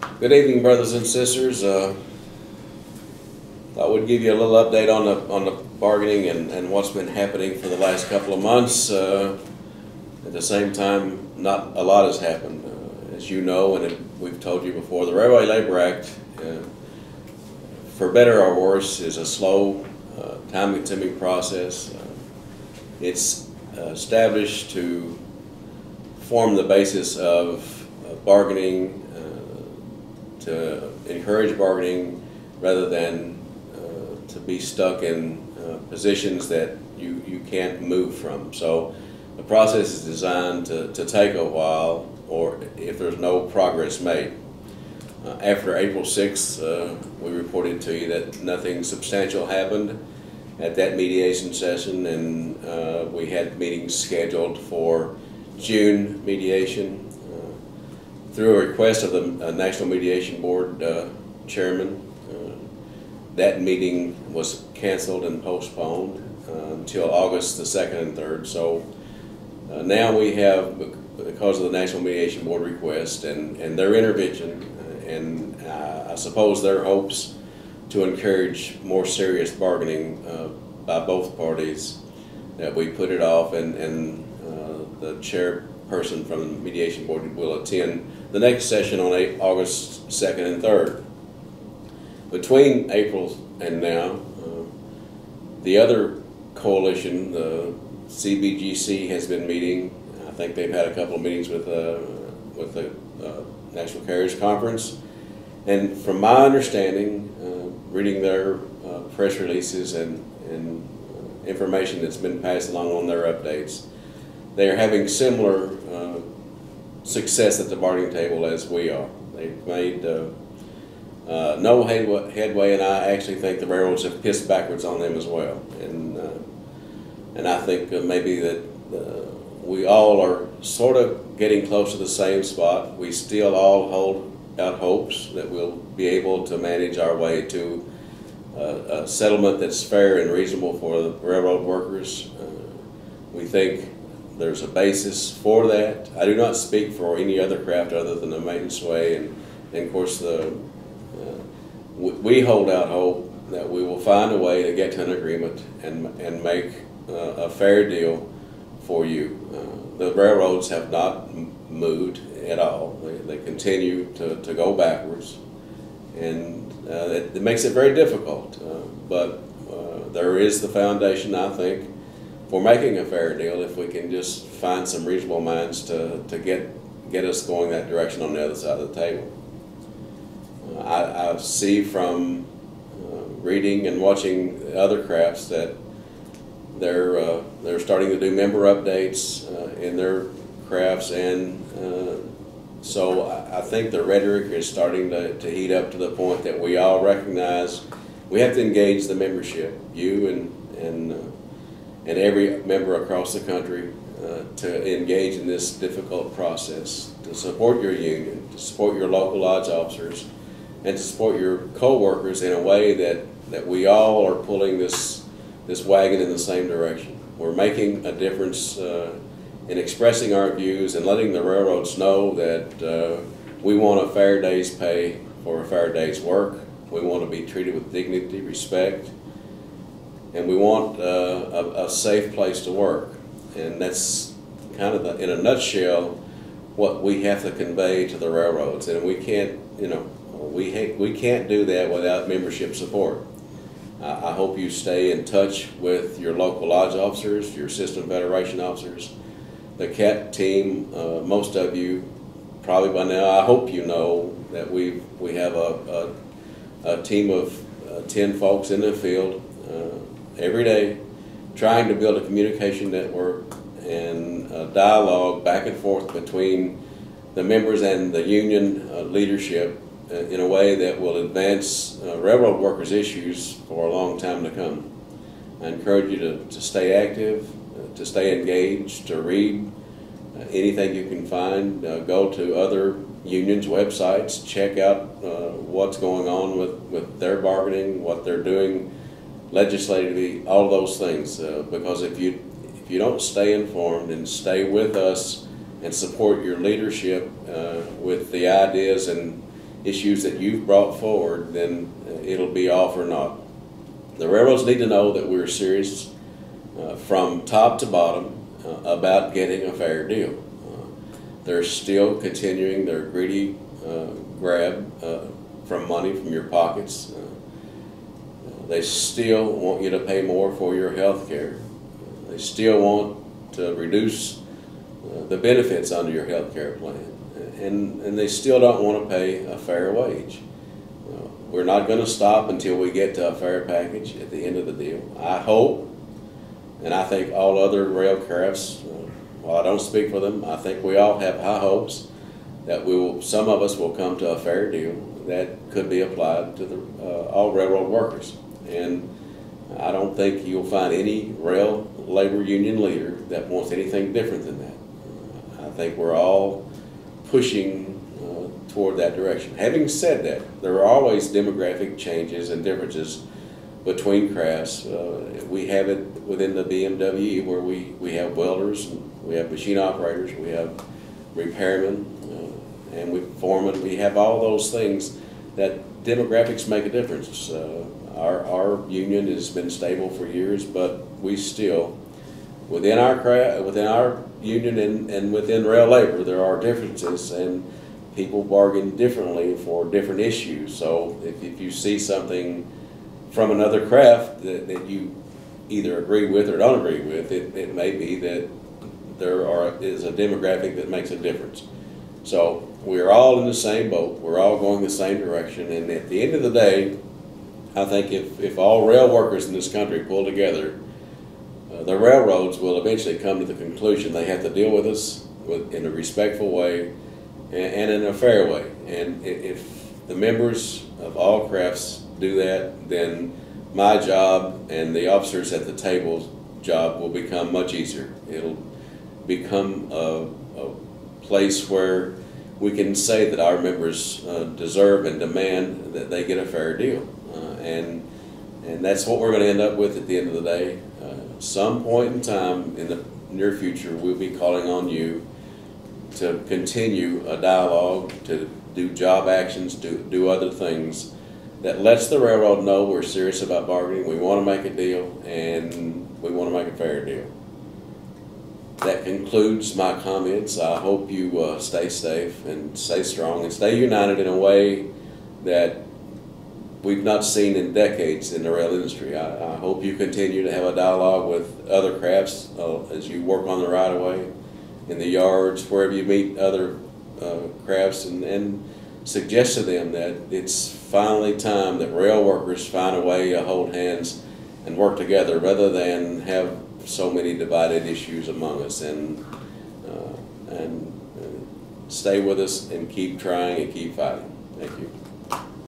Good evening, brothers and sisters. Thought we'd give you a little update on the bargaining and what's been happening for the last couple of months. At the same time, not a lot has happened. As you know, and we've told you before, the Railway Labor Act, for better or worse, is a slow, time-consuming process. It's established to form the basis of bargaining, to encourage bargaining rather than to be stuck in positions that you can't move from. So the process is designed to take a while, or if there's no progress made. After April 6th, we reported to you that nothing substantial happened at that mediation session, and we had meetings scheduled for June mediation. Through a request of the National Mediation Board chairman, that meeting was canceled and postponed until August the 2nd and 3rd. So now we have, because of the National Mediation Board request and their intervention, and I suppose their hopes to encourage more serious bargaining by both parties, that we put it off, and the chairperson from the Mediation Board will attend the next session on August 2nd and 3rd. Between April and now, the other coalition, the CBGC, has been meeting. I think they've had a couple of meetings with the National Carriers Conference. And from my understanding, reading their press releases and information that's been passed along on their updates, they are having similar success at the bargaining table as we are. They've made no headway, and I actually think the railroads have pissed backwards on them as well. And I think maybe that we all are sort of getting close to the same spot. We still all hold out hopes that we'll be able to manage our way to a settlement that's fair and reasonable for the railroad workers. We think there's a basis for that. I do not speak for any other craft other than the maintenance way, and of course we hold out hope that we will find a way to get to an agreement and make a fair deal for you. The railroads have not moved at all. They continue to go backwards, and it makes it very difficult. But there is the foundation, I think, for making a fair deal if we can just find some reasonable minds to get us going that direction on the other side of the table. I see from reading and watching other crafts that they're starting to do member updates in their crafts, and so I think the rhetoric is starting to heat up to the point that we all recognize we have to engage the membership, you and every member across the country, to engage in this difficult process, to support your union, to support your local lodge officers, and to support your co-workers in a way that we all are pulling this wagon in the same direction. We're making a difference in expressing our views and letting the railroads know that we want a fair day's pay for a fair day's work. We want to be treated with dignity, respect, and we want a safe place to work. And that's kind of, in a nutshell, what we have to convey to the railroads. And we can't, we can't do that without membership support. I hope you stay in touch with your local lodge officers, your system federation officers, the CAT team. Most of you probably by now, I hope you know that we have a team of 10 folks in the field every day, trying to build a communication network and a dialogue back and forth between the members and the union leadership in a way that will advance railroad workers' issues for a long time to come. I encourage you to stay active, to stay engaged, to read anything you can find. Go to other unions' websites, check out what's going on with their bargaining, what they're doing legislatively, all those things. Because if you don't stay informed and stay with us and support your leadership with the ideas and issues that you've brought forward, then it'll be off or not. The railroads need to know that we're serious from top to bottom about getting a fair deal. They're still continuing their greedy grab from money from your pockets. They still want you to pay more for your health care. They still want to reduce the benefits under your health care plan. And they still don't want to pay a fair wage. We're not going to stop until we get to a fair package at the end of the deal. I hope, and I think all other rail crafts, while I don't speak for them, I think we all have high hopes that some of us will come to a fair deal that could be applied to all railroad workers. And I don't think you'll find any rail labor union leader that wants anything different than that. I think we're all pushing toward that direction. Having said that, there are always demographic changes and differences between crafts. We have it within the BMW where we have welders, and we have machine operators, we have repairmen, and we foremen. We have all those things that demographics make a difference. Our union has been stable for years, but we still, within our union and within rail labor, there are differences, and people bargain differently for different issues. So if you see something from another craft that you either agree with or don't agree with, it may be that there is a demographic that makes a difference. So we're all in the same boat. We're all going the same direction. And at the end of the day, I think if all rail workers in this country pull together, the railroads will eventually come to the conclusion they have to deal with us in a respectful way and in a fair way. And if the members of all crafts do that, then my job and the officers at the table's job will become much easier. It'll become a place where we can say that our members deserve and demand that they get a fair deal. And that's what we're going to end up with at the end of the day. Some point in time in the near future, we'll be calling on you to continue a dialogue, to do job actions, do other things that lets the railroad know we're serious about bargaining, we want to make a deal, and we want to make a fair deal. That concludes my comments. I hope you stay safe and stay strong and stay united in a way that we've not seen in decades in the rail industry. I hope you continue to have a dialogue with other crafts as you work on the right-of-way, in the yards, wherever you meet other crafts, and suggest to them that it's finally time that rail workers find a way to hold hands and work together rather than have so many divided issues among us. And stay with us and keep trying and keep fighting. Thank you.